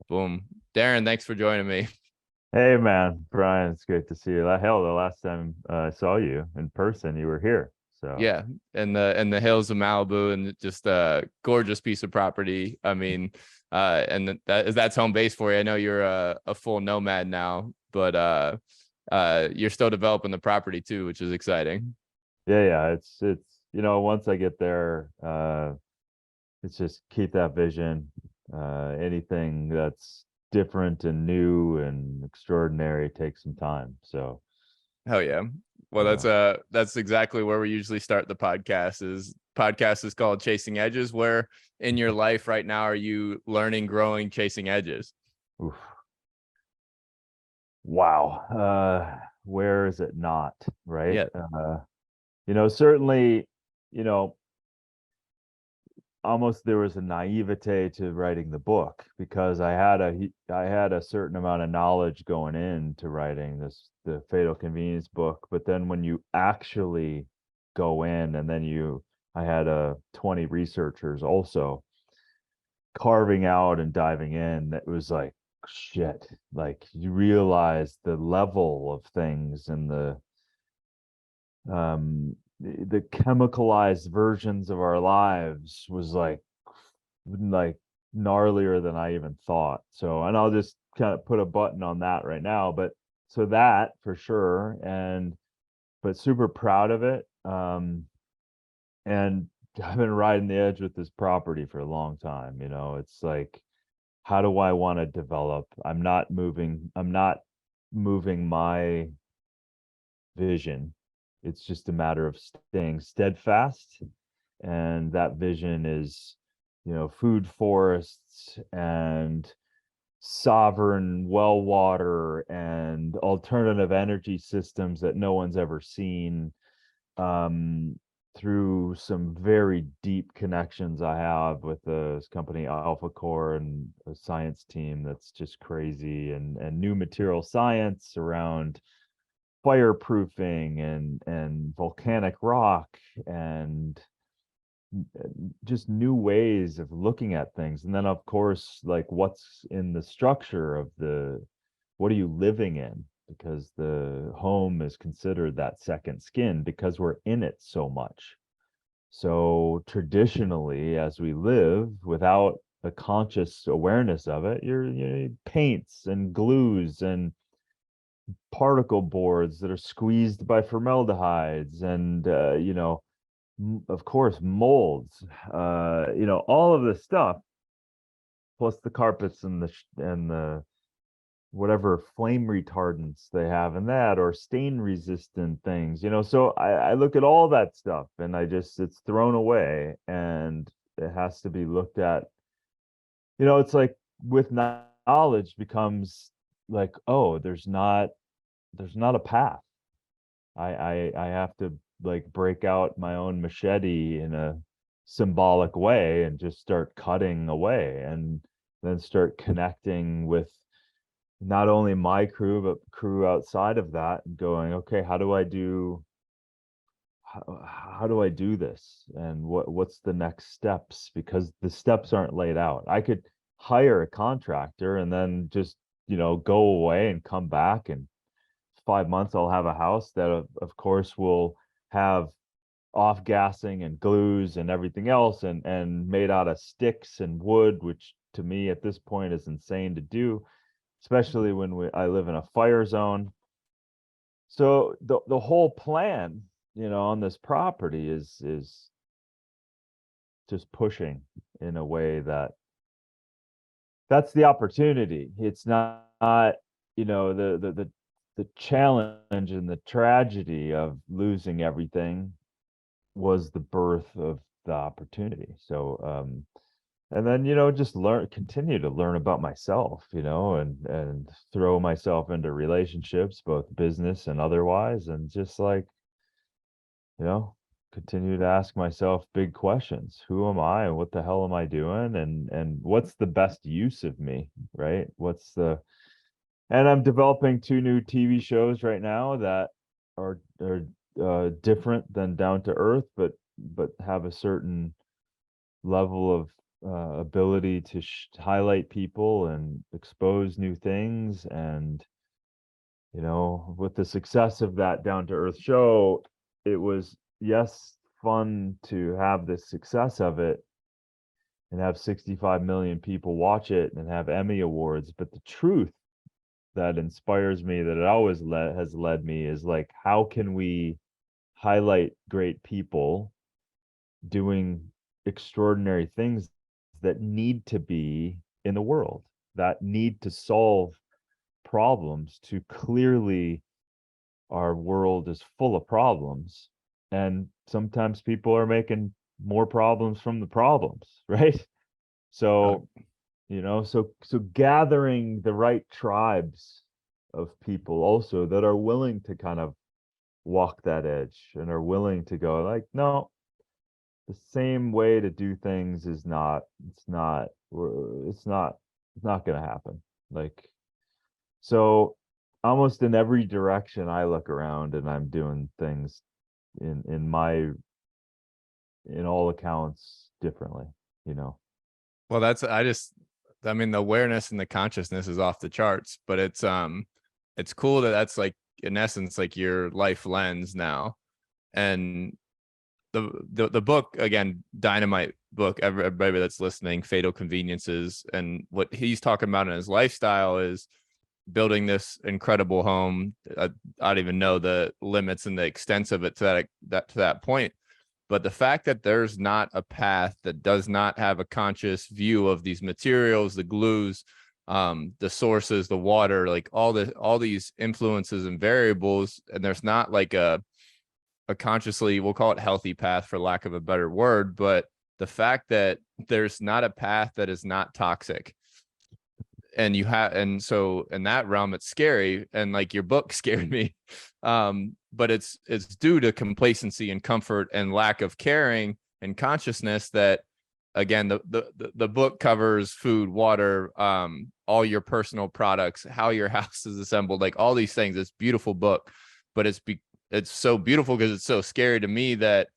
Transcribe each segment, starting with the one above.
Boom. Darin, thanks for joining me. Hey man, Brian, it's great to see you. Hell, the last time I saw you in person, you were here. So Yeah, and the hills of Malibu, and just a gorgeous piece of property. I mean, and that's home base for you. I know you're a full nomad now, but you're still developing the property too, which is exciting. yeah, it's once I get there, it's just keep that vision. Anything that's different and new and extraordinary takes some time. So Hell yeah. Well, uh, that's exactly where we usually start the podcast is called Chasing Edges. Where in your life right now are you learning, growing, chasing edges? oof, wow. Where is it not, right? Yeah. Certainly, you know, almost there was a naivete to writing the book because I had a certain amount of knowledge going into writing the Fatal Convenience book, but then when you actually go in and then I had 20 researchers also carving out and diving in. That was like shit. Like you realize the level of things and the chemicalized versions of our lives was like gnarlier than I even thought. So, and I'll just kind of put a button on that right now. But so that for sure, but super proud of it. And I've been riding the edge with this property for a long time. It's like, how do I want to develop? I'm not moving my vision. It's just a matter of staying steadfast. And that vision is, food forests and sovereign well water and alternative energy systems that no one's ever seen, um, through some very deep connections I have with this company Alpha Core and a science team that's just crazy, and new material science around fireproofing and volcanic rock and just new ways of looking at things. And then of course, like what's in the structure of what are you living in, because the home is considered that second skin because we're in it so much. So traditionally, as we live without a conscious awareness of it, you're paints and glues and particle boards that are squeezed by formaldehydes and of course molds, all of this stuff, plus the carpets and the whatever flame retardants they have in that, or stain resistant things. So I look at all that stuff and it's thrown away, and it has to be looked at. It's like with knowledge becomes like, oh, there's not a path. I have to like break out my own machete in a symbolic way and just start cutting away, and then start connecting with not only my crew but crew outside of that, and going, okay, how do I do this, and what's the next steps, because the steps aren't laid out. I could hire a contractor and then just go away and come back, and 5 months I'll have a house that of course will have off gassing and glues and everything else, and made out of sticks and wood, which to me at this point is insane to do, especially when I live in a fire zone. So the whole plan, on this property is just pushing in a way that's the opportunity. It's not, the challenge and the tragedy of losing everything was the birth of the opportunity. So, and then, just continue to learn about myself, and throw myself into relationships, both business and otherwise, and just like, you know, continue to ask myself big questions. Who am I? What the hell am I doing? And what's the best use of me, right? And I'm developing two new TV shows right now that are different than Down to Earth, but have a certain level of ability to highlight people and expose new things. And with the success of that Down to Earth show, it was, yes, fun to have the success of it and have 65 million people watch it and have Emmy Awards. But the truth that inspires me, that it always has led me, is like, how can we highlight great people doing extraordinary things that need to be in the world, that need to solve problems? To clearly, our world is full of problems, and sometimes people are making more problems from the problems, right? Uh, So so gathering the right tribes of people also that are willing to kind of walk that edge and are willing to go like, no, the same way to do things is not, it's not going to happen. Like, so almost in every direction I look around, and I'm doing things in all accounts differently, you know. well, I mean, the awareness and the consciousness is off the charts, but it's cool that that's like, in essence, like your life lens now. And the book, again, dynamite book, everybody that's listening, Fatal Conveniences, and what he's talking about in his lifestyle is building this incredible home. I don't even know the limits and the extents of it to that point. But the fact that there's not a path that does not have a conscious view of these materials, the glues, the sources, the water, like all these influences and variables, and there's not like a consciously, we'll call it healthy path for lack of a better word, but the fact that there's not a path that is not toxic. And so in that realm, it's scary, and like your book scared me. But it's due to complacency and comfort and lack of caring and consciousness. That, again, the book covers food, water, all your personal products, how your house is assembled, like all these things. It's a beautiful book, but it's so beautiful because it's so scary to me that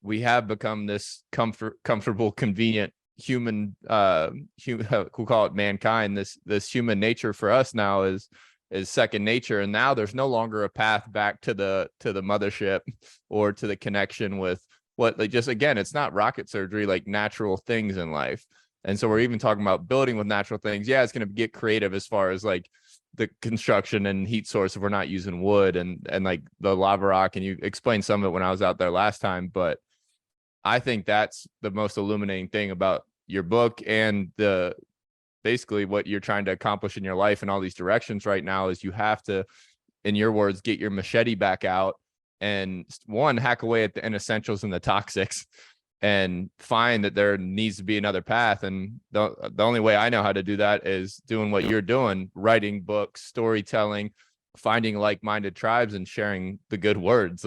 we have become this comfortable, convenient human, we'll call it mankind. This human nature for us now is second nature, and now there's no longer a path back to the mothership or to the connection with what, like, just, again, it's not rocket surgery, like natural things in life. And so we're even talking about building with natural things. Yeah, it's going to get creative as far as like the construction and heat source if we're not using wood and like the lava rock, and you explained some of it when I was out there last time. But I think that's the most illuminating thing about your book, and the basically what you're trying to accomplish in your life in all these directions right now is you have to, in your words, get your machete back out and, one, hack away at the inessentials and the toxics, and find that there needs to be another path. And the only way I know how to do that is doing what you're doing, writing books, storytelling, finding like-minded tribes, and sharing the good words.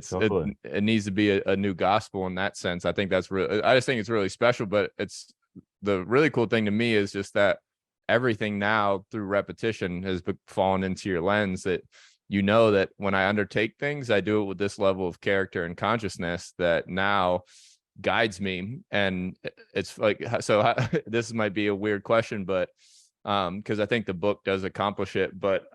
Totally. It needs to be a new gospel in that sense. I think that's really, I just think it's really special. But it's, the really cool thing to me is just that everything now through repetition has fallen into your lens, that that when I undertake things, I do it with this level of character and consciousness that now guides me. And it's like, so this might be a weird question, but because I think the book does accomplish it. But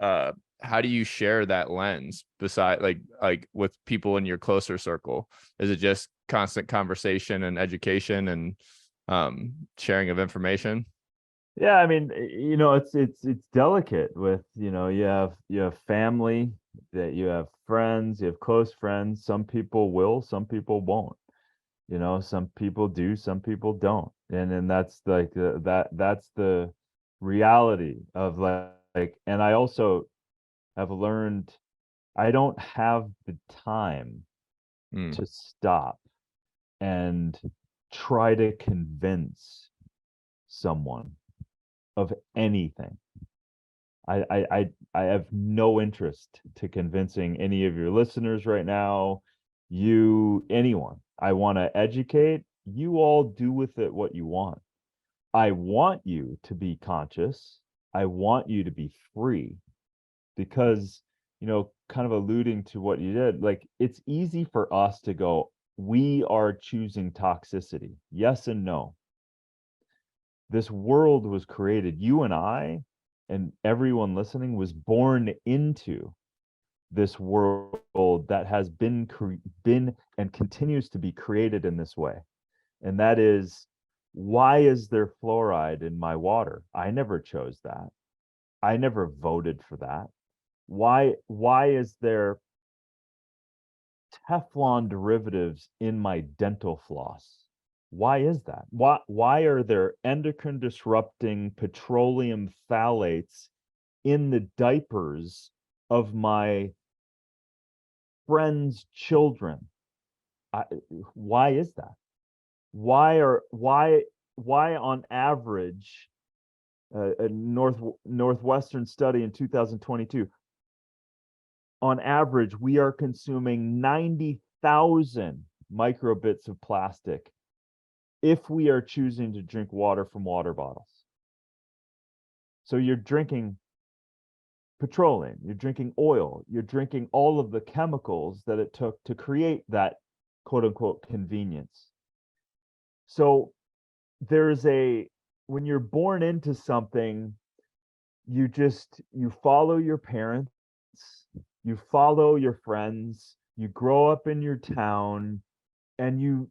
how do you share that lens beside, like with people in your closer circle? Is it just constant conversation and education and sharing of information? Yeah, I mean, it's delicate with, you have family, that you have friends, you have close friends. Some people will, some people won't. Some people do, some people don't. And then that's like that's the reality of and I also have learned I don't have the time Mm. to stop and try to convince someone of anything. I have no interest to convincing any of your listeners right now, anyone. I want to educate. You all do with it what you want. I want you to be conscious. I want you to be free, because, kind of alluding to what you did, like, it's easy for us to go, we are choosing toxicity. Yes and no. This world was created. You and I and everyone listening was born into this world that has been and continues to be created in this way. And that is, why is there fluoride in my water? I never chose that. I never voted for that. Why is there Teflon derivatives in my dental floss? Why is that? Why are there endocrine disrupting petroleum phthalates in the diapers of my friends' children? Why is that? Why on average, a Northwestern study in 2022, on average, we are consuming 90,000 microbits of plastic if we are choosing to drink water from water bottles. So you're drinking petroleum, you're drinking oil, you're drinking all of the chemicals that it took to create that quote unquote convenience. So when you're born into something, you follow your parents, you follow your friends, you grow up in your town, and you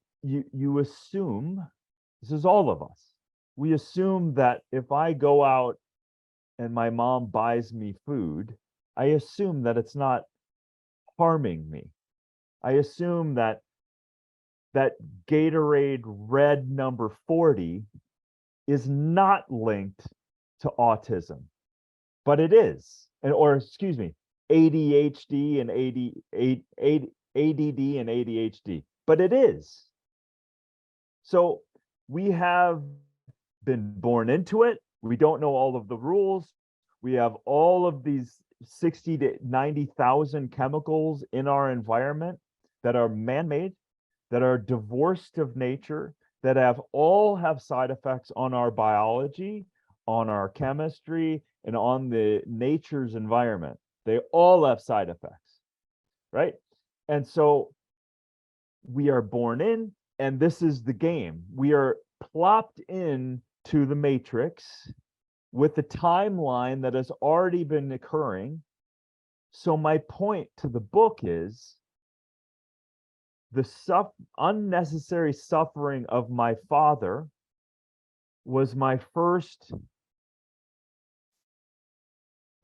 assume, this is all of us, we assume that if I go out and my mom buys me food, I assume that it's not harming me. I assume that Gatorade red number 40 is not linked to autism, but it is. Or excuse me, ADHD and ADD and ADHD, but it is. So we have been born into it. We don't know all of the rules. We have all of these 60 to 90,000 chemicals in our environment that are man-made, that are divorced of nature, that all have side effects on our biology, on our chemistry, and on the nature's environment. They all have side effects, right? And so we are born in, and this is the game. We are plopped in to the matrix with the timeline that has already been occurring. So my point to the book is the unnecessary suffering of my father was my first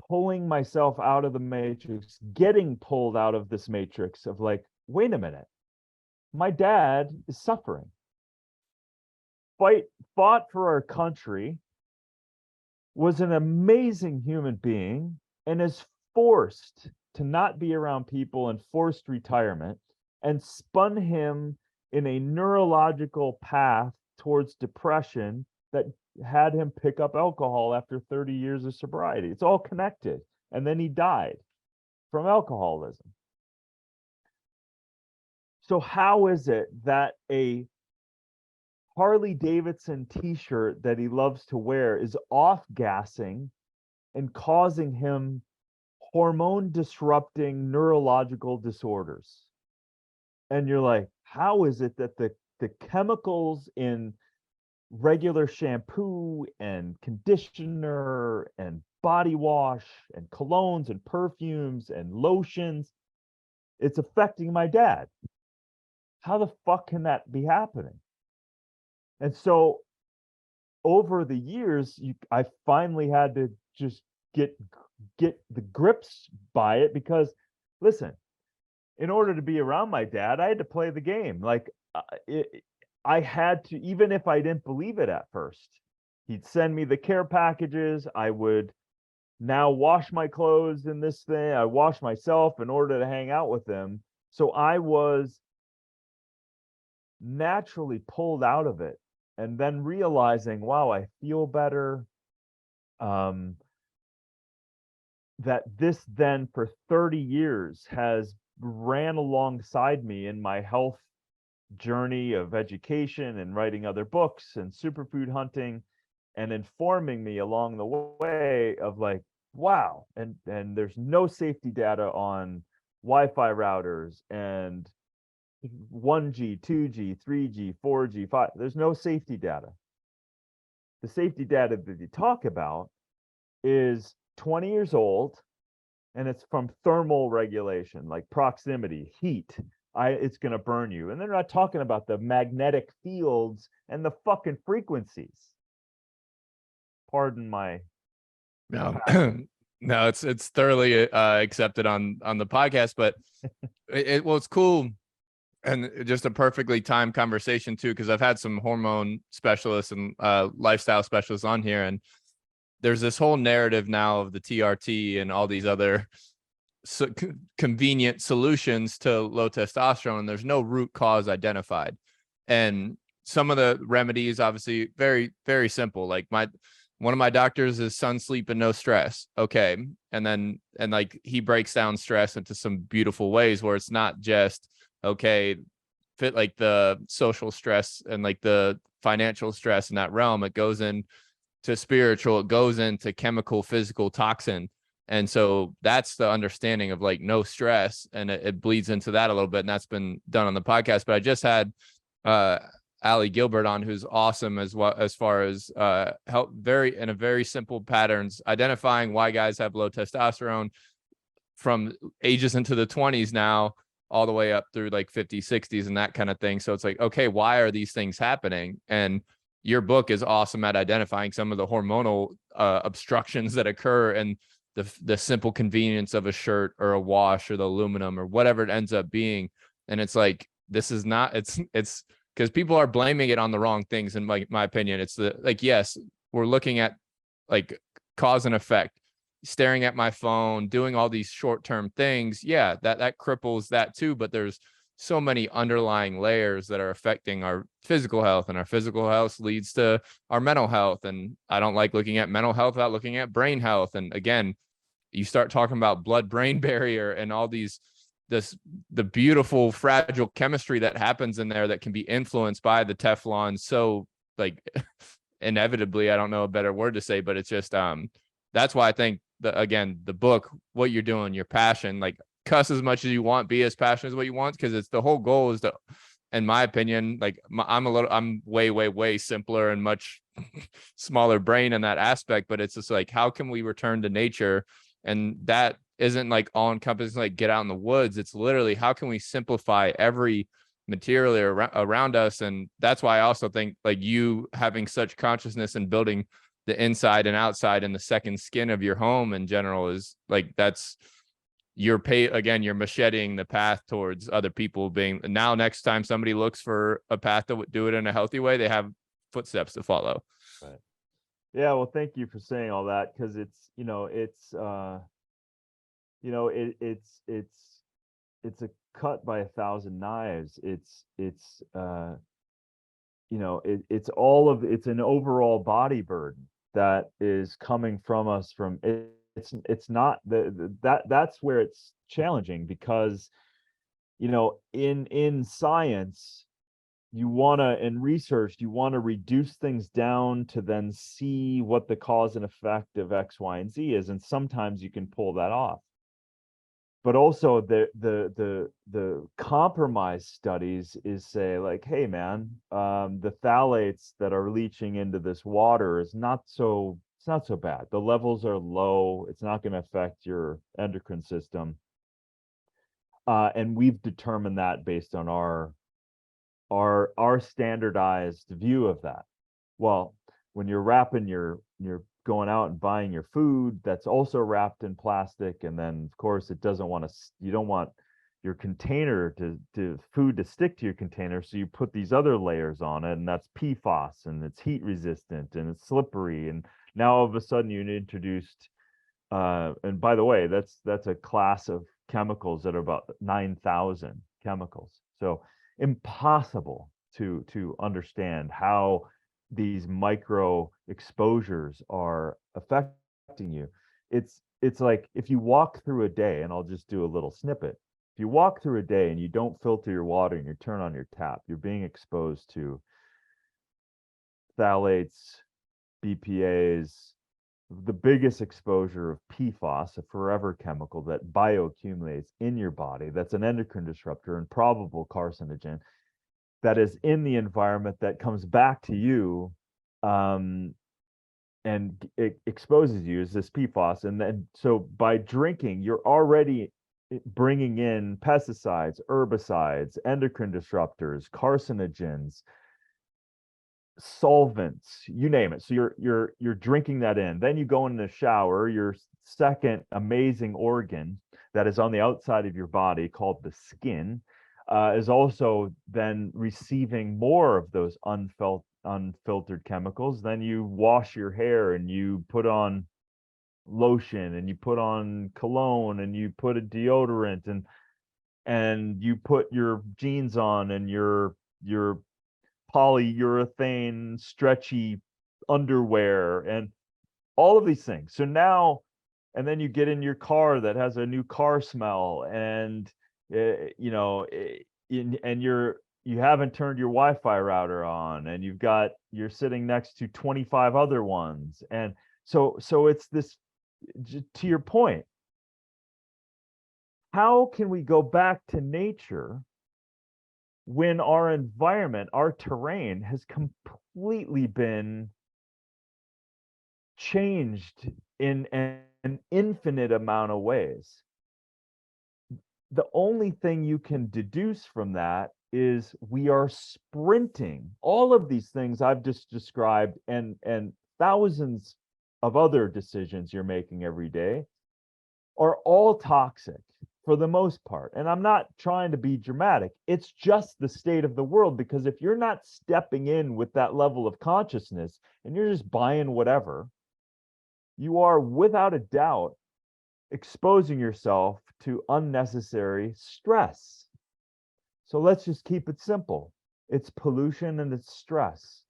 pulling myself out of the matrix, getting pulled out of this matrix of like, wait a minute, my dad is suffering. Fought for our country, was an amazing human being, and is forced to not be around people and forced retirement, and spun him in a neurological path towards depression that had him pick up alcohol after 30 years of sobriety. It's all connected. And then he died from alcoholism. So how is it that a Harley Davidson t-shirt that he loves to wear is off-gassing and causing him hormone disrupting neurological disorders? And you're like, how is it that the chemicals in regular shampoo and conditioner and body wash and colognes and perfumes and lotions, it's affecting my dad? How the fuck can that be happening? And so over the years, I finally had to just get the grips by it, because listen, in order to be around my dad, I had to play the game. Like I had to, even if I didn't believe it at first. He'd send me the care packages. I would now wash my clothes in this thing. I wash myself in order to hang out with him. So I was naturally pulled out of it, and then realizing, wow, I feel better. That this then for 30 years has ran alongside me in my health journey of education and writing other books and superfood hunting, and informing me along the way of like, wow, and there's no safety data on Wi-Fi routers and 1G, 2G, 3G, 4G, 5. There's no safety data. the safety data that you talk about is 20 years old, and it's from thermal regulation, like proximity, heat. It's going to burn you. And they're not talking about the magnetic fields and the fucking frequencies. Pardon my. No, no, it's thoroughly accepted on the podcast, but well, it's cool. And just a perfectly timed conversation too, because I've had some hormone specialists and lifestyle specialists on here, and there's this whole narrative now of the TRT and all these other convenient solutions to low testosterone, and there's no root cause identified. And some of the remedies, obviously, very, very simple. Like one of my doctors is sun, sleep, and no stress. Okay. And like he breaks down stress into some beautiful ways where it's not just, okay, fit like the social stress and like the financial stress in that realm. It goes into spiritual, it goes into chemical, physical, toxin. And so that's the understanding of like no stress, and it bleeds into that a little bit. And that's been done on the podcast. But I just had Ali Gilbert on, who's awesome as well, as far as help in a very simple patterns, identifying why guys have low testosterone from ages into the 20s now, all the way up through like 50s, 60s and that kind of thing. So it's like, okay, why are these things happening? And your book is awesome at identifying some of the hormonal obstructions that occur, and the simple convenience of a shirt or a wash or the aluminum or whatever it ends up being. And it's like, this is not, it's because people are blaming it on the wrong things. In my opinion, it's like, yes, we're looking at like cause and effect, staring at my phone, doing all these short-term things. Yeah, that cripples that too. But there's so many underlying layers that are affecting our physical health, and our physical health leads to our mental health. And I don't like looking at mental health without looking at brain health. And again, you start talking about blood-brain barrier and all the beautiful fragile chemistry that happens in there that can be influenced by the Teflon. So like inevitably, I don't know a better word to say, but it's just that's why I think the book, what you're doing, your passion, like cuss as much as you want, be as passionate as what you want, because it's the whole goal is to, in my opinion, like I'm way simpler and much smaller brain in that aspect, but it's just like, how can we return to nature? And that isn't like all encompassing, like get out in the woods. It's literally, how can we simplify every material around us? And that's why I also think like you having such consciousness and building the inside and outside and the second skin of your home in general is like, that's you're macheting the path towards other people being, now next time somebody looks for a path to do it in a healthy way, they have footsteps to follow. Right. Yeah, well, thank you for saying all that, because it's it's a cut by 1,000 knives. It's an overall body burden that is coming from us. It's not that's where it's challenging, because in science, in research, you want to reduce things down to then see what the cause and effect of X, Y, and Z is. And sometimes you can pull that off. But also the compromise studies is say like, hey man, the phthalates that are leaching into this water it's not so bad. The levels are low. It's not going to affect your endocrine system. And we've determined that based on our standardized view of that. Well, when you're going out and buying your food that's also wrapped in plastic, and then of course you don't want your container to food to stick to your container, so you put these other layers on it, and that's PFAS, and it's heat resistant and it's slippery, and now all of a sudden you introduced and by the way, that's a class of chemicals that are about 9,000 chemicals. So impossible to understand how these micro exposures are affecting you. It's like if you walk through a day, and I'll just do a little snippet. If you walk through a day and you don't filter your water and you turn on your tap, you're being exposed to phthalates, BPAs, the biggest exposure of PFAS, a forever chemical that bioaccumulates in your body, that's an endocrine disruptor and probable carcinogen, that is in the environment that comes back to you it exposes you as this PFAS. And then, so by drinking, you're already bringing in pesticides, herbicides, endocrine disruptors, carcinogens, solvents, you name it. So you're drinking that in. Then you go in the shower, your second amazing organ that is on the outside of your body, called the skin, is also then receiving more of those unfiltered chemicals. Then you wash your hair and you put on lotion and you put on cologne and you put a deodorant and you put your jeans on and your polyurethane stretchy underwear and all of these things. So now, and then you get in your car that has a new car smell, and you know, and you haven't turned your Wi-Fi router on, and you're sitting next to 25 other ones, and so it's this. To your point, how can we go back to nature when our environment, our terrain, has completely been changed in an infinite amount of ways? The only thing you can deduce from that is we are sprinting. All of these things I've just described, and thousands of other decisions you're making every day, are all toxic for the most part. And I'm not trying to be dramatic. It's just the state of the world, because if you're not stepping in with that level of consciousness and you're just buying whatever, you are without a doubt exposing yourself to unnecessary stress. So let's just keep it simple. It's pollution and it's stress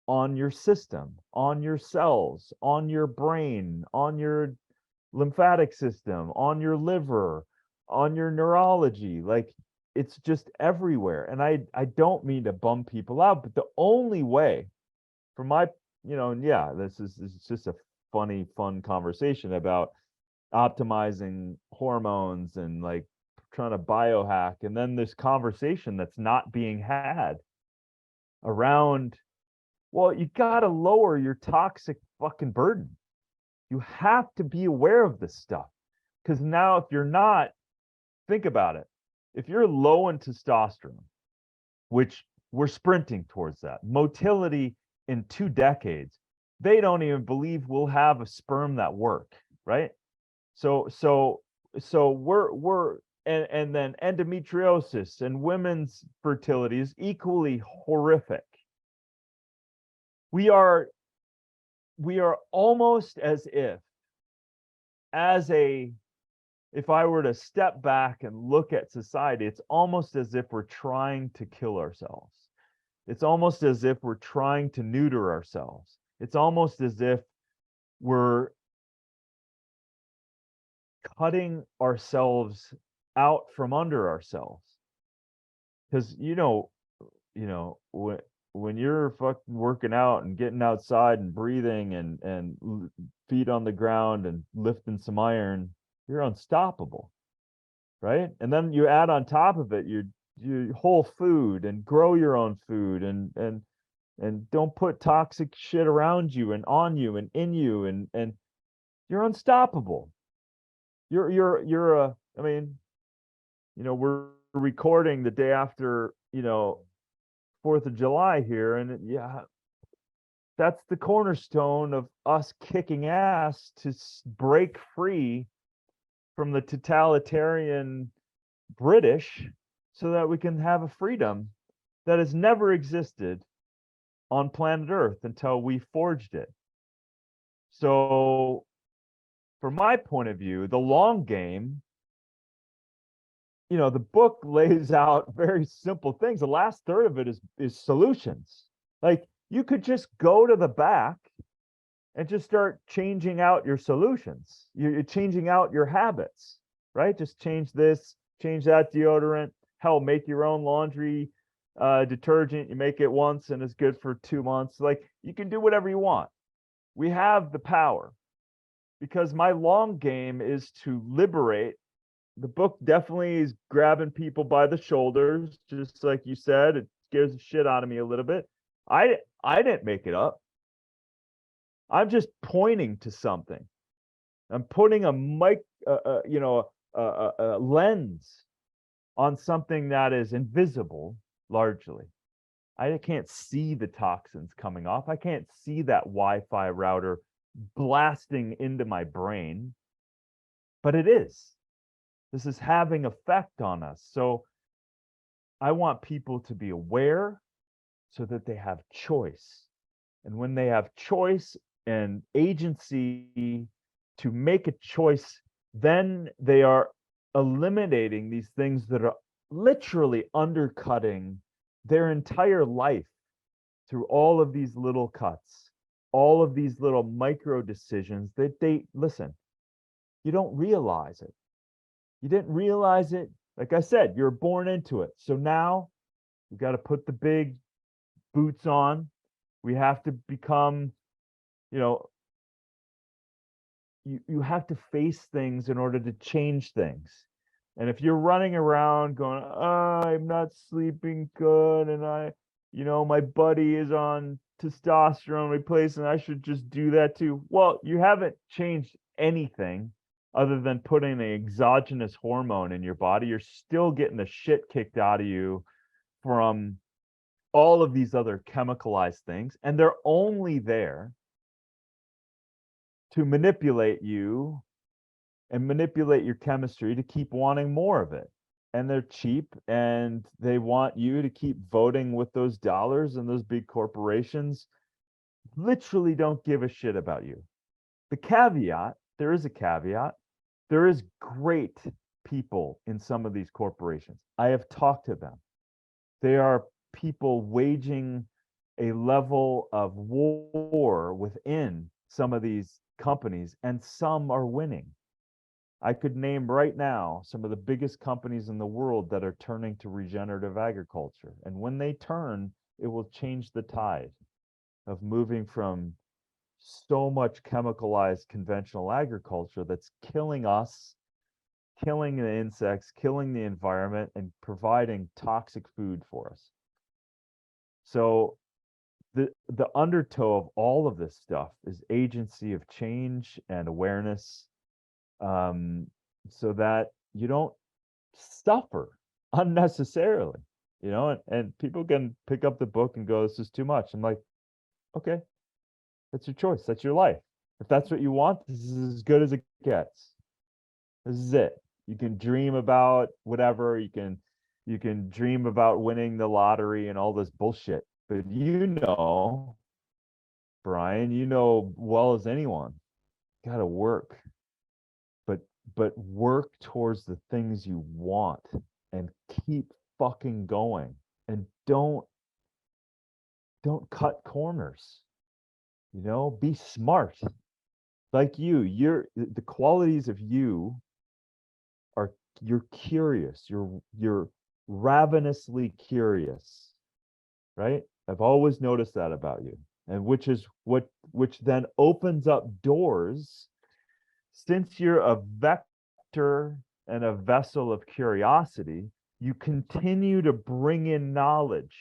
on your system, on your cells, on your brain, on your lymphatic system, on your liver, on your neurology. Like, it's just everywhere. And I don't mean to bum people out, but the only way for my, and yeah, this is just a fun conversation about optimizing hormones and like trying to biohack, and then this conversation that's not being had around, well, you got to lower your toxic fucking burden. You have to be aware of this stuff, because now if you're not, think about it. If you're low in testosterone, which we're sprinting towards that, motility in 2 decades, they don't even believe we'll have a sperm that work, right? So we're and then endometriosis and women's fertility is equally horrific. We are almost as if I were to step back and look at society, it's almost as if we're trying to kill ourselves. It's almost as if we're trying to neuter ourselves. It's almost as if we're cutting ourselves out from under ourselves. Because when you're fucking working out and getting outside and breathing and feet on the ground and lifting some iron, you're unstoppable, right? And then you add on top of it your whole food, and grow your own food, and don't put toxic shit around you and on you and in you, and you're unstoppable. I mean, we're recording the day after 4th of July here, and yeah, that's the cornerstone of us kicking ass to break free from the totalitarian British, so that we can have a freedom that has never existed on planet Earth until we forged it. So from my point of view, the long game, the book lays out very simple things. The last third of it is solutions. Like, you could just go to the back and just start changing out your solutions. You're changing out your habits, right? Just change this, change that deodorant. Hell, make your own laundry detergent. You make it once and it's good for 2 months. Like, you can do whatever you want. We have the power, because my long game is to liberate. The book definitely is grabbing people by the shoulders, just like you said. It scares the shit out of me a little bit. I didn't make it up. I'm just pointing to something. I'm putting a lens on something that is invisible largely. I can't see the toxins coming off. I can't see that Wi-Fi router blasting into my brain, but it is. This is having effect on us. So I want people to be aware so that they have choice. And when they have choice and agency to make a choice, then they are eliminating these things that are literally undercutting their entire life through all of these little cuts, all of these little micro decisions that they listen, you don't realize it. You didn't realize it. Like I said, you're born into it. So now you got to put the big boots on. We have to become, you know, you have to face things in order to change things. And if you're running around going, oh, I'm not sleeping good, and my buddy is on testosterone replacement, I should just do that too. Well, you haven't changed anything other than putting an exogenous hormone in your body. You're still getting the shit kicked out of you from all of these other chemicalized things, and they're only there to manipulate you and manipulate your chemistry to keep wanting more of it. And they're cheap, and they want you to keep voting with those dollars, and those big corporations literally don't give a shit about you. There is a caveat. There is great people in some of these corporations. I have talked to them. They are people waging a level of war within some of these companies, and some are winning. I could name right now some of the biggest companies in the world that are turning to regenerative agriculture. And when they turn, it will change the tide of moving from so much chemicalized conventional agriculture that's killing us, killing the insects, killing the environment, and providing toxic food for us. So the undertow of all of this stuff is agency of change and awareness, so that you don't suffer unnecessarily, and people can pick up the book and go, this is too much. I'm like, okay, that's your choice. That's your life. If that's what you want, this is as good as it gets. This is it. You can dream about whatever. You can dream about winning the lottery and all this bullshit. But Brian, well as anyone, you gotta work. But work towards the things you want and keep fucking going. And don't cut corners. Be smart. Like the qualities of you are, you're curious. You're ravenously curious, right? I've always noticed that about you. And which then opens up doors. Since you're a vector and a vessel of curiosity, you continue to bring in knowledge.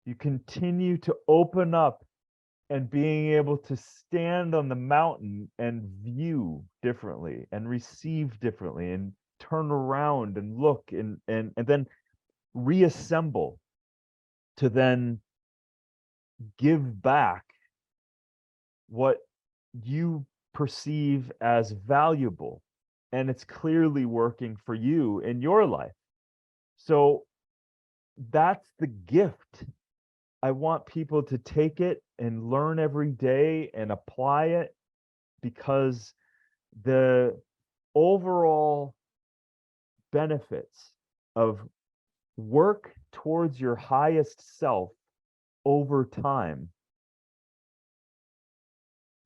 You continue to open up and being able to stand on the mountain and view differently and receive differently and turn around and look and then reassemble to then give back what you perceive as valuable, and it's clearly working for you in your life. So that's the gift. I want people to take it and learn every day and apply it, because the overall benefits of work towards your highest self over time,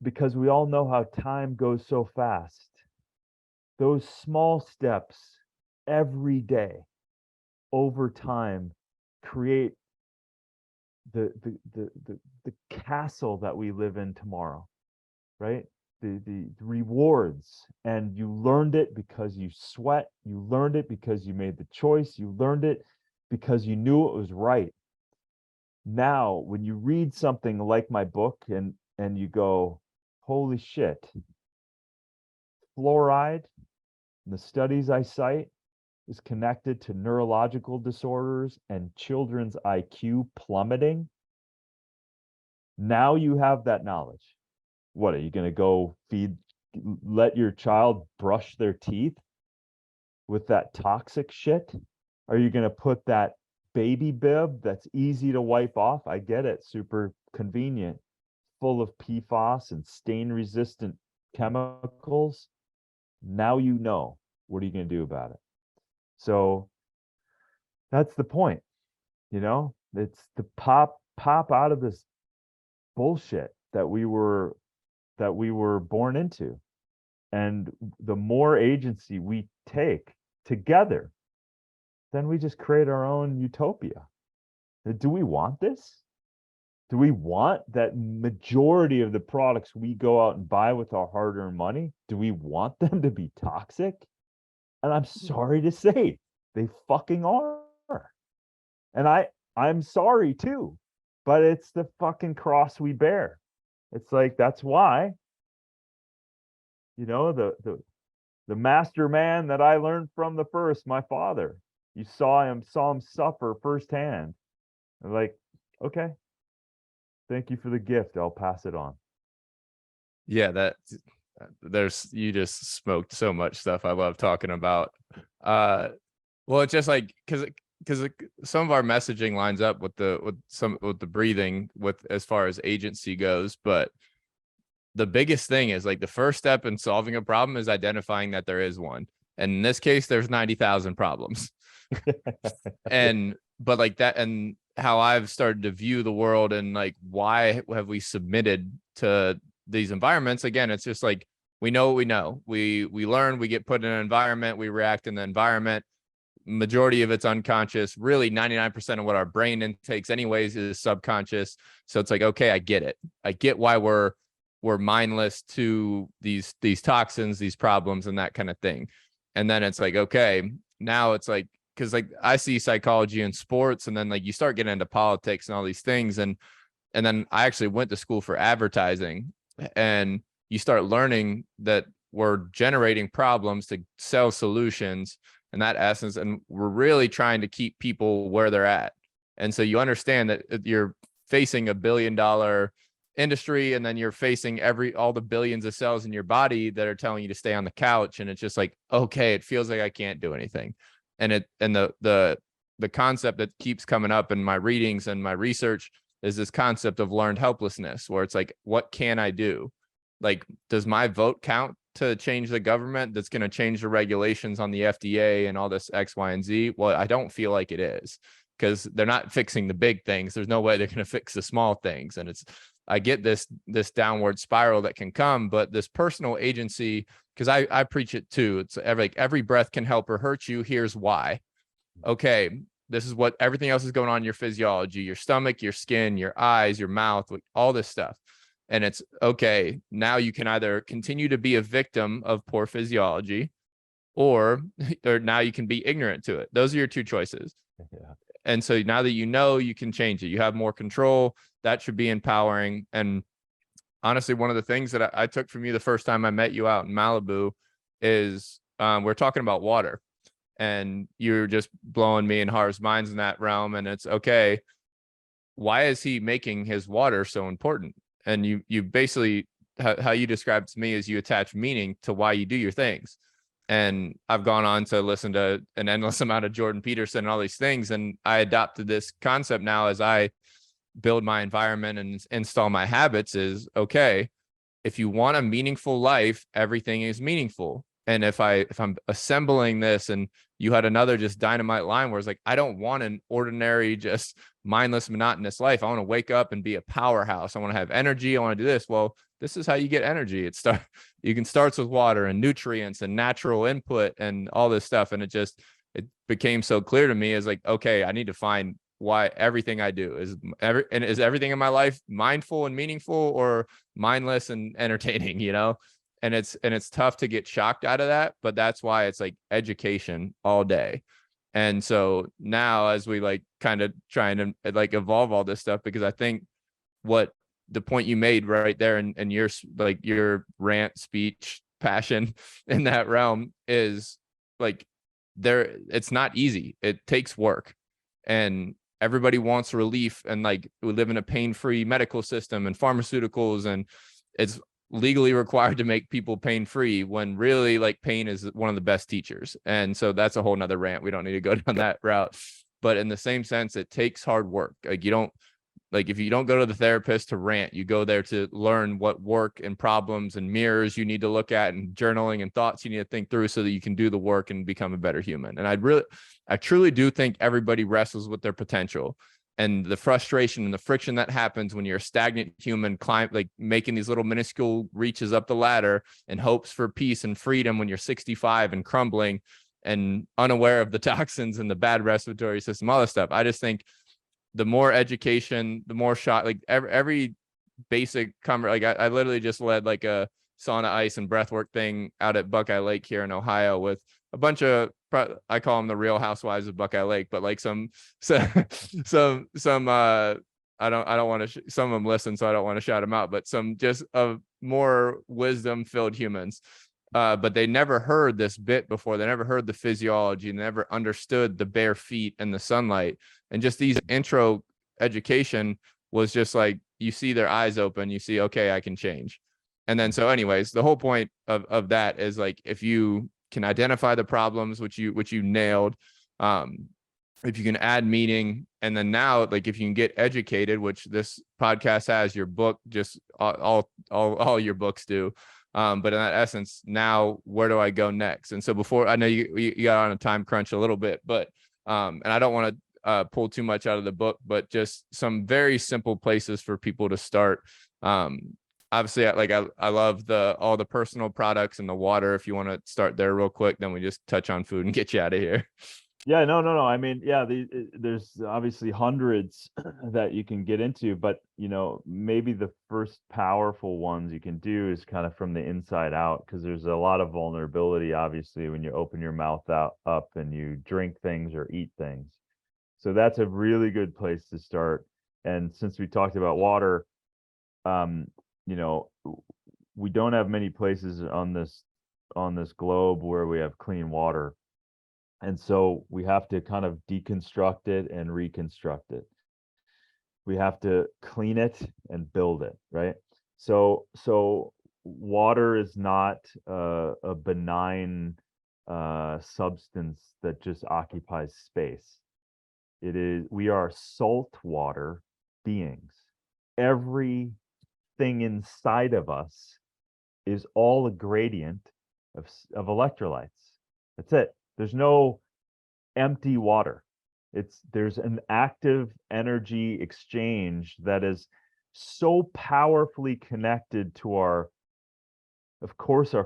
because we all know how time goes so fast. Those small steps every day over time create the castle that we live in tomorrow, right? The rewards. And you learned it because you sweat. You learned it because you made the choice. You learned it because you knew it was right. Now, when you read something like my book, and and you go, holy shit, fluoride, the studies I cite, is connected to neurological disorders and children's IQ plummeting. Now you have that knowledge. What are you going to go let your child brush their teeth with that toxic shit? Are you going to put that baby bib that's easy to wipe off? I get it, super convenient, full of PFAS and stain resistant chemicals. Now you know. What are you going to do about it? So that's the point. It's to pop out of this bullshit that we were born into. And the more agency we take together, then we just create our own utopia. Do we want this? Do we want that majority of the products we go out and buy with our hard-earned money? Do we want them to be toxic? And I'm sorry to say, they fucking are. And I'm sorry too, but it's the fucking cross we bear. It's like, that's why, the master man that I learned from the first, my father, you saw him suffer firsthand. I'm like, okay, thank you for the gift. I'll pass it on. Yeah, you just smoked so much stuff I love talking about. Well, it's just like, because some of our messaging lines up with the breathing, with as far as agency goes, but the biggest thing is, like, the first step in solving a problem is identifying that there is one. And in this case, there's 90,000 problems. But like that, and how I've started to view the world, and like, why have we submitted to these environments? Again, it's just like, we know what we know. We learn, we get put in an environment, we react in the environment. Majority of it's unconscious. Really, 99% of what our brain intakes anyways is subconscious. So it's like, okay, I get it. I get why we're mindless to these toxins, these problems, and that kind of thing. And then it's like, okay, now it's like, because like I see psychology in sports, and then like you start getting into politics and all these things, and then I actually went to school for advertising, and you start learning that we're generating problems to sell solutions, in that essence, and we're really trying to keep people where they're at. And so you understand that you're facing $1 billion industry, and then you're facing all the billions of cells in your body that are telling you to stay on the couch, and it's just like, okay, it feels like I can't do anything. And the concept that keeps coming up in my readings and my research is this concept of learned helplessness, where it's like, what can I do? Like, does my vote count to change the government that's going to change the regulations on the FDA and all this X, Y, and Z? Well, I don't feel like it is, because they're not fixing the big things. There's no way they're going to fix the small things. And I get this downward spiral that can come, but this personal agency, because I preach it too. It's every breath can help or hurt you. Here's why. Okay, this is what everything else is going on in your physiology, your stomach, your skin, your eyes, your mouth, all this stuff. And it's okay. Now you can either continue to be a victim of poor physiology, or now you can be ignorant to it. Those are your two choices. Yeah. And so now that you can change it. You have more control. That should be empowering. And honestly, one of the things that I took from you the first time I met you out in Malibu is we're talking about water, and you're just blowing me and Harv's minds in that realm. And it's okay, why is he making his water so important? And you basically, how you described to me is you attach meaning to why you do your things. And I've gone on to listen to an endless amount of Jordan Peterson and all these things. And I adopted this concept now as I build my environment and install my habits is, okay, if you want a meaningful life, everything is meaningful. And if I'm assembling this, and you had another just dynamite line where it's like, I don't want an ordinary, just mindless, monotonous life. I want to wake up and be a powerhouse. I want to have energy. I want to do this. Well, this is how you get energy. You can start with water and nutrients and natural input and all this stuff. And it became so clear to me as like, okay, I need to find why everything I do is everything in my life mindful and meaningful, or mindless and entertaining, and it's tough to get shocked out of that, but that's why it's like education all day. And so now, as we like kind of trying to like evolve all this stuff, because I think what the point you made right there, and your like your rant, speech, passion in that realm is like, there, it's not easy. It takes work, and everybody wants relief, and like we live in a pain-free medical system and pharmaceuticals, and it's legally required to make people pain-free, when really like pain is one of the best teachers. And so that's a whole nother rant. We don't need to go down that route. But in the same sense, it takes hard work. Like you don't, like if you don't go to the therapist to rant, you go there to learn what work and problems and mirrors you need to look at, and journaling and thoughts you need to think through, so that you can do the work and become a better human. And I truly do think everybody wrestles with their potential, and the frustration and the friction that happens when you're a stagnant human, like making these little minuscule reaches up the ladder in hopes for peace and freedom when you're 65 and crumbling and unaware of the toxins and the bad respiratory system, all this stuff. I just think the more education, the more shot, like every basic like I literally just led like a sauna, ice, and breathwork thing out at Buckeye Lake here in Ohio with a bunch of, I call them the Real Housewives of Buckeye Lake, but like some I don't want to, some of them listen, so I don't want to shout them out, but some just of more wisdom filled humans. But they never heard this bit before. They never heard the physiology, and never understood the bare feet and the sunlight. And just these intro education was just like, you see their eyes open, you see, okay, I can change. And then, so anyways, the whole point of that is like, if you can identify the problems, which you nailed, if you can add meaning, and then now, like if you can get educated, which this podcast has, your book, just all your books do. But in that essence, now where do I go next? And so before, I know you got on a time crunch a little bit, but and I don't want to pull too much out of the book, but just some very simple places for people to start. Obviously, I love all the personal products and the water. If you want to start there real quick, then we just touch on food and get you out of here. Yeah, no. I mean, yeah, there's obviously hundreds that you can get into, but maybe the first powerful ones you can do is kind of from the inside out, because there's a lot of vulnerability, obviously, when you open your mouth up and you drink things or eat things. So that's a really good place to start. And since we talked about water, we don't have many places on this globe where we have clean water. And so we have to kind of deconstruct it and reconstruct it. We have to clean it and build it, right? So water is not a benign substance that just occupies space. We are saltwater beings. Everything inside of us is all a gradient of electrolytes. That's it. There's no empty water. There's an active energy exchange that is so powerfully connected to our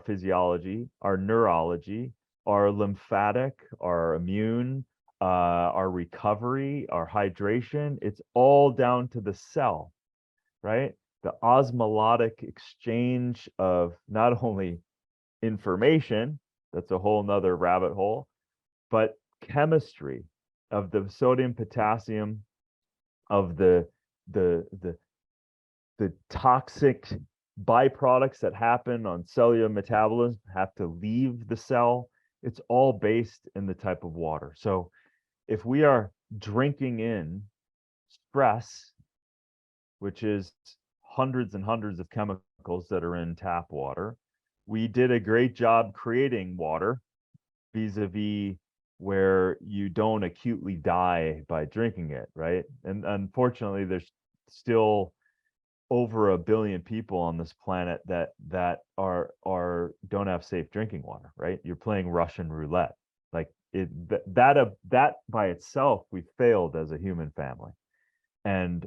physiology, our neurology, our lymphatic, our immune, our recovery, our hydration. It's all down to the cell, right? The osmotic exchange of not only information, that's a whole nother rabbit hole, but chemistry of the sodium, potassium, of the toxic byproducts that happen on cellular metabolism have to leave the cell. It's all based in the type of water. So if we are drinking in stress, which is hundreds and hundreds of chemicals that are in tap water, we did a great job creating water vis-a-vis where you don't acutely die by drinking it, right? And unfortunately, there's still over 1 billion people on this planet that don't have safe drinking water, right? You're playing Russian roulette. Like that by itself, we failed as a human family. And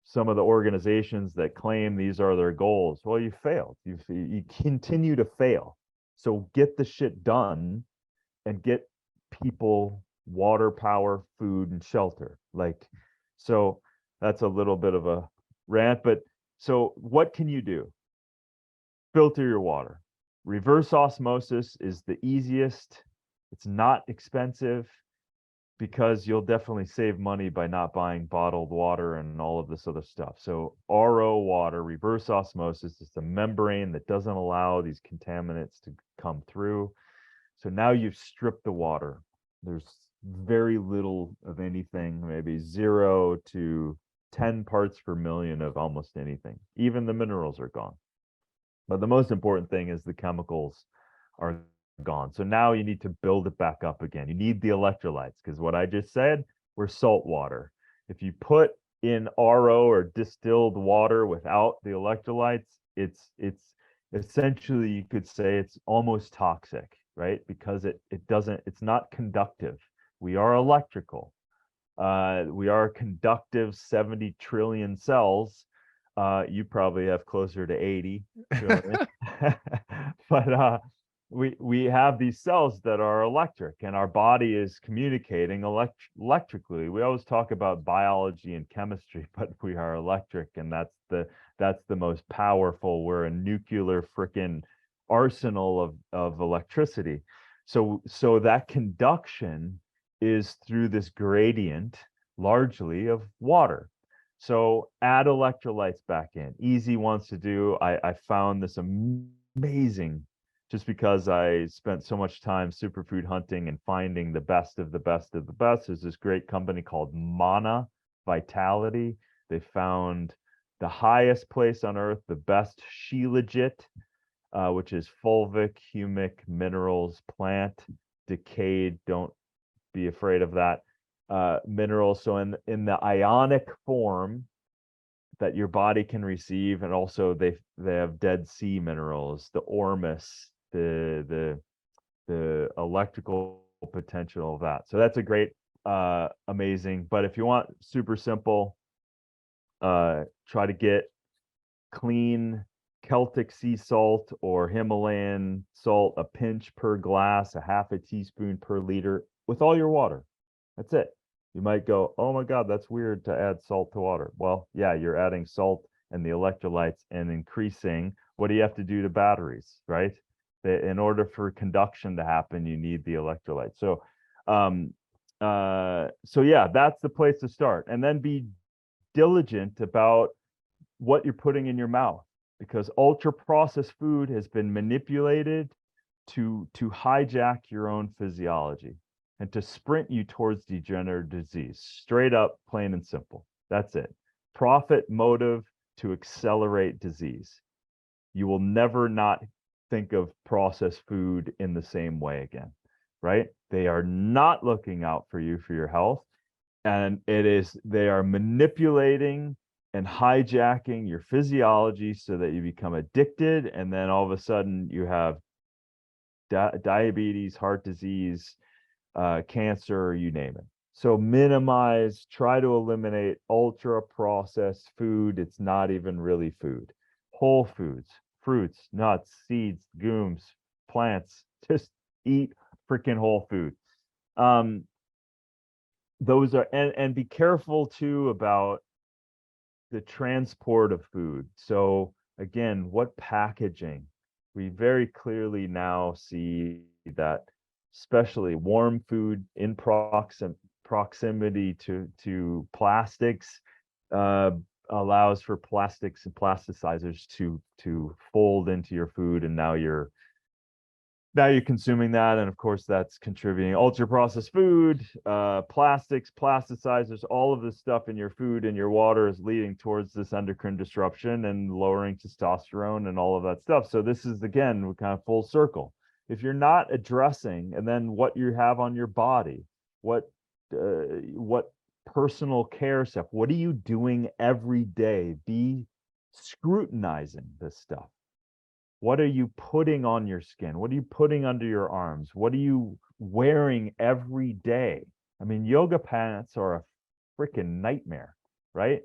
some of the organizations that claim these are their goals, well, you failed. You continue to fail. So get the shit done and get people water, power, food, and shelter. So that's a little bit of a rant, but so what can you do? Filter your water. Reverse osmosis is the easiest. It's not expensive. because you'll definitely save money by not buying bottled water and all of this other stuff. So RO water, reverse osmosis, is the membrane that doesn't allow these contaminants to come through. So now you've stripped the water. There's very little of anything, maybe 0 to 10 parts per million of almost anything. Even the minerals are gone. But the most important thing is the chemicals are gone. So now you need to build it back up again. You need the electrolytes, because what I just said, we're salt water. If you put in RO or distilled water without the electrolytes, it's essentially, you could say it's almost toxic, right? Because it's not conductive. We are electrical. We are conductive 70 trillion cells. You probably have closer to 80 trillion. But we have these cells that are electric, and our body is communicating electrically. We always talk about biology and chemistry, but we are electric, and that's the most powerful. We're a nuclear freaking arsenal of electricity. So that conduction is through this gradient, largely of water. So add electrolytes back in. Easy ones to do. I found this amazing, just because I spent so much time superfood hunting and finding the best of the best of the best. There's this great company called Mana Vitality. They found the highest place on earth, the best shilajit, which is fulvic, humic, minerals, plant, decayed. Don't be afraid of that. Minerals. So in the ionic form that your body can receive, and also they have Dead Sea minerals, the ormus, the electrical potential of that. So that's a great, amazing. But if you want super simple, try to get clean Celtic sea salt or Himalayan salt, a pinch per glass, a half a teaspoon per liter, with all your water. That's it. You might go, oh my God, that's weird to add salt to water. Well, yeah, you're adding salt and the electrolytes and increasing. What do you have to do to batteries, right? In order for conduction to happen, you need the electrolytes. So, so yeah, that's the place to start. And then be diligent about what you're putting in your mouth, because ultra processed food has been manipulated to hijack your own physiology and to sprint you towards degenerative disease. Straight up, plain and simple. That's it. Profit motive to accelerate disease. You will never not think of processed food in the same way again, right? They are not looking out for you for your health. And they are manipulating and hijacking your physiology so that you become addicted. And then all of a sudden you have diabetes, heart disease, cancer, you name it. So minimize, try to eliminate ultra processed food. It's not even really food. Whole foods, fruits, nuts, seeds, legumes, plants. Just eat freaking whole food. Those are, and be careful too about the transport of food. So again, what packaging? We very clearly now see that, especially warm food in proximity to plastics, allows for plastics and plasticizers to fold into your food, and now you're consuming that, and of course that's contributing. Ultra processed food, plastics, plasticizers, all of this stuff in your food and your water is leading towards this endocrine disruption and lowering testosterone and all of that stuff. So this is, again, kind of full circle. If you're not addressing, and then what you have on your body, what personal care stuff, what are you doing every day? Be scrutinizing this stuff. What are you putting on your skin? What are you putting under your arms? What are you wearing every day? I mean, yoga pants are a freaking nightmare, right?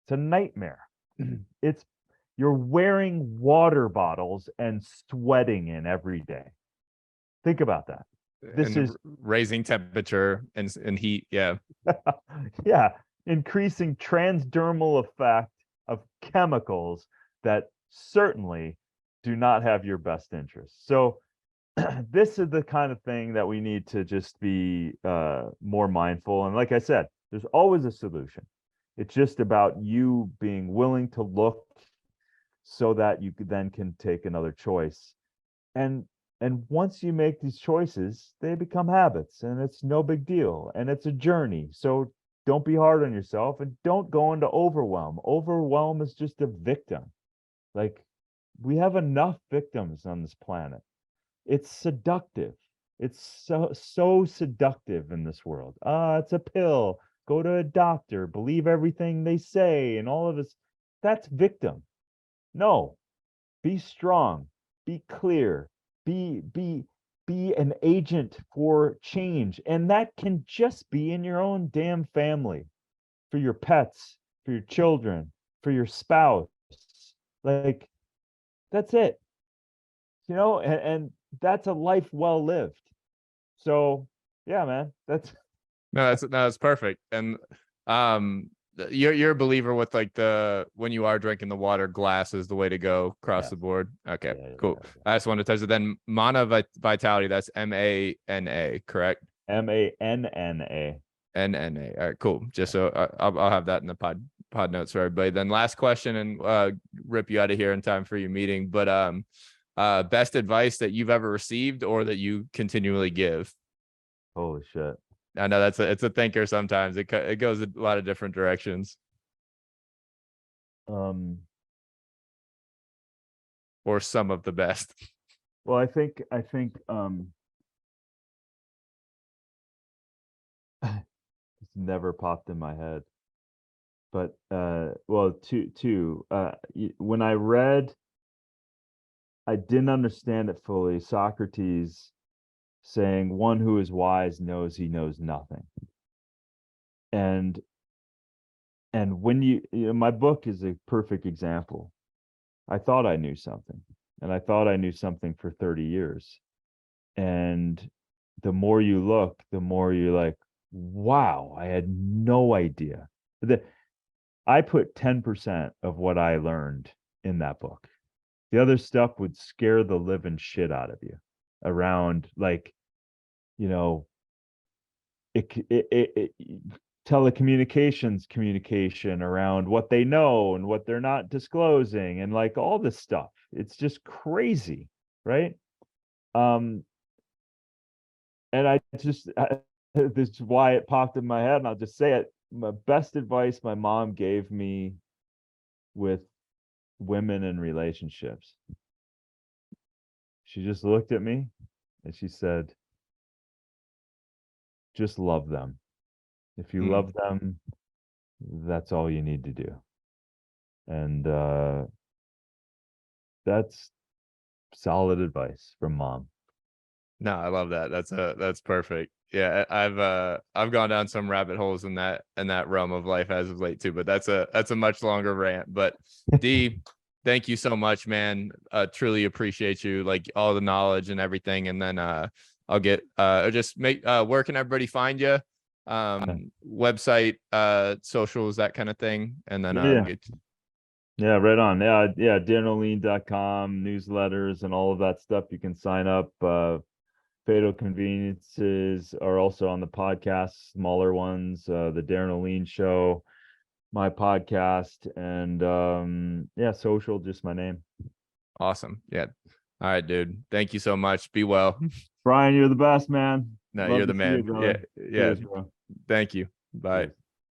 It's a nightmare. You're wearing water bottles and sweating in every day. Think about that. This and is raising temperature and heat. Yeah. Yeah, increasing transdermal effect of chemicals that certainly do not have your best interests. So this is the kind of thing that we need to just be more mindful. And like I said, there's always a solution. It's just about you being willing to look so that you then can take another choice. And once you make these choices, they become habits, and it's no big deal, and it's a journey. So don't be hard on yourself, and don't go into overwhelm. Overwhelm is just a victim. Like, we have enough victims on this planet. It's seductive. It's so seductive in this world. It's a pill. Go to a doctor, believe everything they say, and all of this. That's victim. No, be strong, be clear, be an agent for change. And that can just be in your own damn family, for your pets, for your children, for your spouse. Like, that's it. And that's a life well lived. So yeah, man, that's No, that's perfect. And you're a believer with like when you are drinking the water, glass is the way to go across the board. Okay, cool. I just wanted to touch it. Then Mana Vitality, that's MANA, correct? MANNA. NNA. All right, cool. Just so I'll have that in the pod notes for everybody. Then last question, and rip you out of here in time for your meeting. But best advice that you've ever received or that you continually give? Holy shit. I know it's a thinker sometimes. It goes a lot of different directions. Or some of the best. Well, I think it's never popped in my head. But well, when I read, I didn't understand it fully. Socrates saying, "One who is wise knows he knows nothing." And when my book is a perfect example. I thought I knew something, and I thought I knew something for 30 years. And the more you look, the more you're like, wow, I had no idea. I put 10% of what I learned in that book. The other stuff would scare the living shit out of you around, like, telecommunications communication around what they know and what they're not disclosing, and like all this stuff. It's just crazy, right? And this is why it popped in my head, and I'll just say it. My best advice my mom gave me with women and relationships. She just looked at me and she said, just love them. If you love them, that's all you need to do. And that's solid advice from mom. No, I love that. That's perfect. Yeah, I've gone down some rabbit holes in that realm of life as of late too, but that's a much longer rant. But D, thank you so much, man. Truly appreciate you, like all the knowledge and everything. And then I'll get just make where can everybody find you? Website, socials, that kind of thing. And then yeah, right on. Yeah, darinolien.com, newsletters and all of that stuff. You can sign up. Fatal Conveniences are also on the podcast, smaller ones, the Darin Olien Show, my podcast, and social, just my name. Awesome. Yeah. All right, dude. Thank you so much. Be well. Brian, you're the best, man. No, Love you're the to see you, man. brother. Yeah. Cheers, bro. Thank you. Bye. Cheers.